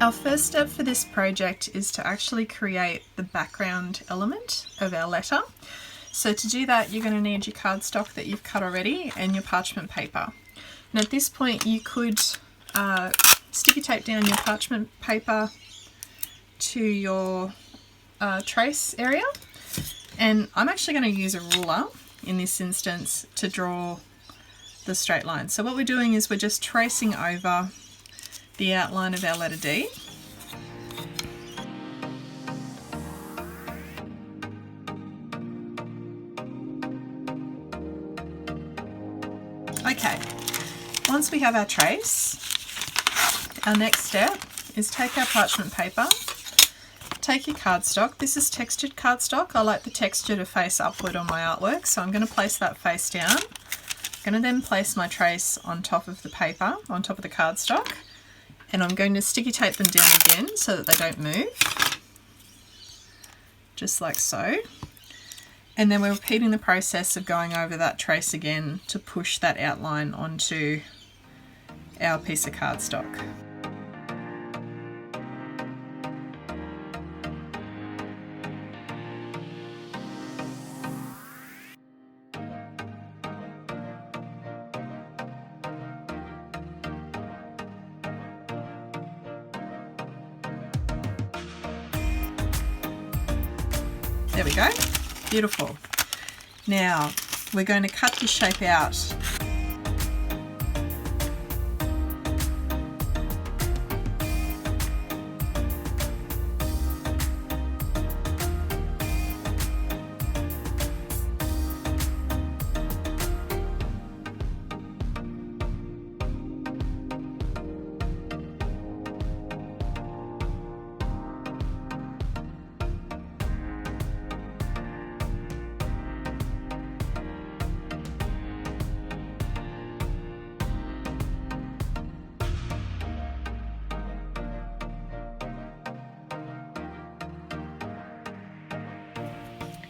Our first step for this project is to actually create the background element of our letter. So to do that, you're going to need your cardstock that you've cut already and your parchment paper. And at this point you could sticky tape down your parchment paper to your trace area, and I'm actually going to use a ruler in this instance to draw the straight line. So what we're doing is we're just tracing over the outline of our letter D. Okay, once we have our trace, our next step is take our parchment paper, take your cardstock. This is textured cardstock. I like the texture to face upward on my artwork, so I'm going to place that face down. I'm going to then place my trace on top of the paper, on top of the cardstock, and I'm going to sticky tape them down again so that they don't move, just like so. And then we're repeating the process of going over that trace again to push that outline onto our piece of cardstock. There we go. Beautiful. Now we're going to cut this shape out.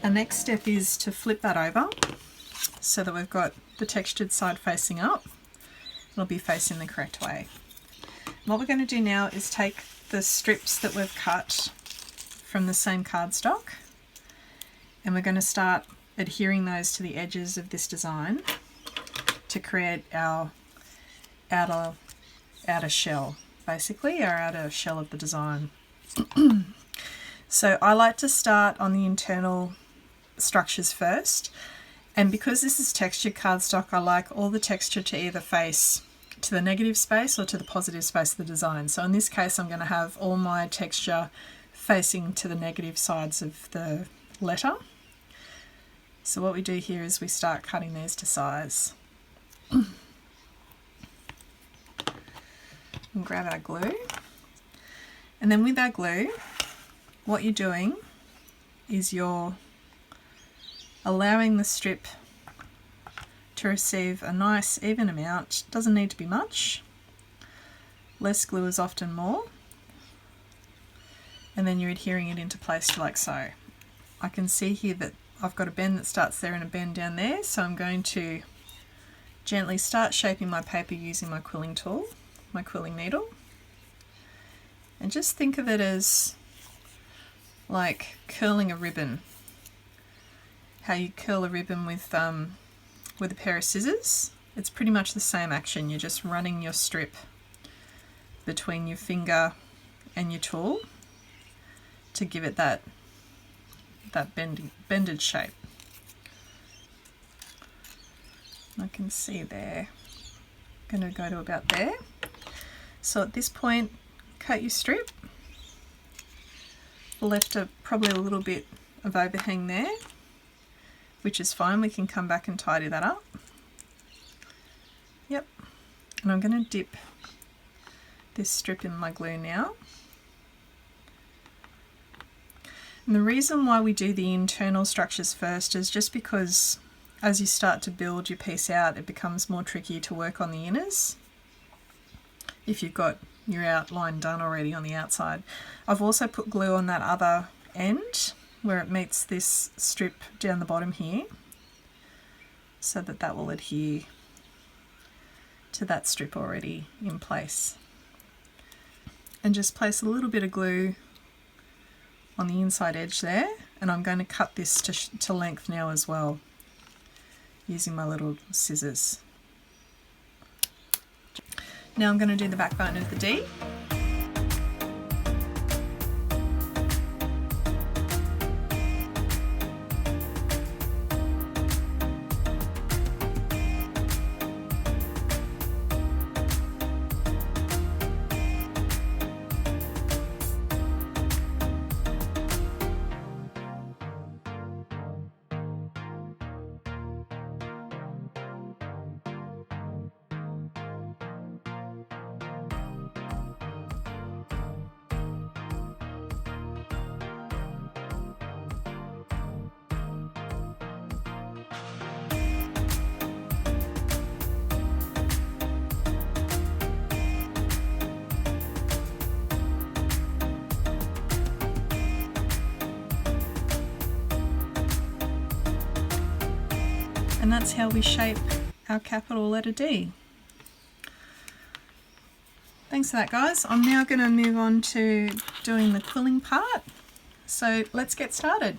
Our next step is to flip that over so that we've got the textured side facing up. It'll be facing the correct way. What we're going to do now is take the strips that we've cut from the same cardstock, and we're going to start adhering those to the edges of this design to create our outer shell, basically our outer shell of the design. So I like to start on the internal structures first, and because this is textured cardstock, I like all the texture to either face to the negative space or to the positive space of the design. So in this case I'm going to have all my texture facing to the negative sides of the letter. So what we do here is we start cutting these to size. And grab our glue, and then with our glue what you're doing is you're allowing the strip to receive a nice even amount. Doesn't need to be much. Less glue is often more. And then you're adhering it into place like so. I can see here that I've got a bend that starts there and a bend down there, so I'm going to gently start shaping my paper using my quilling tool, my quilling needle. And just think of it as like curling a ribbon. How you curl a ribbon with a pair of scissors. It's pretty much the same action. You're just running your strip between your finger and your tool to give it that bended shape. I can see there. I'm going to go to about there. So at this point, cut your strip. Left probably a little bit of overhang there, which is fine. We can come back and tidy that up. Yep. And I'm going to dip this strip in my glue now. And the reason why we do the internal structures first is just because as you start to build your piece out, it becomes more tricky to work on the inners if you've got your outline done already on the outside. I've also put glue on that other end where it meets this strip down the bottom here, so that will adhere to that strip already in place. and just place a little bit of glue on the inside edge there, and I'm going to cut this to length now as well using my little scissors. Now I'm going to do the backbone of the D. And that's how we shape our capital letter D. Thanks for that, guys. I'm now going to move on to doing the quilling part. So let's get started.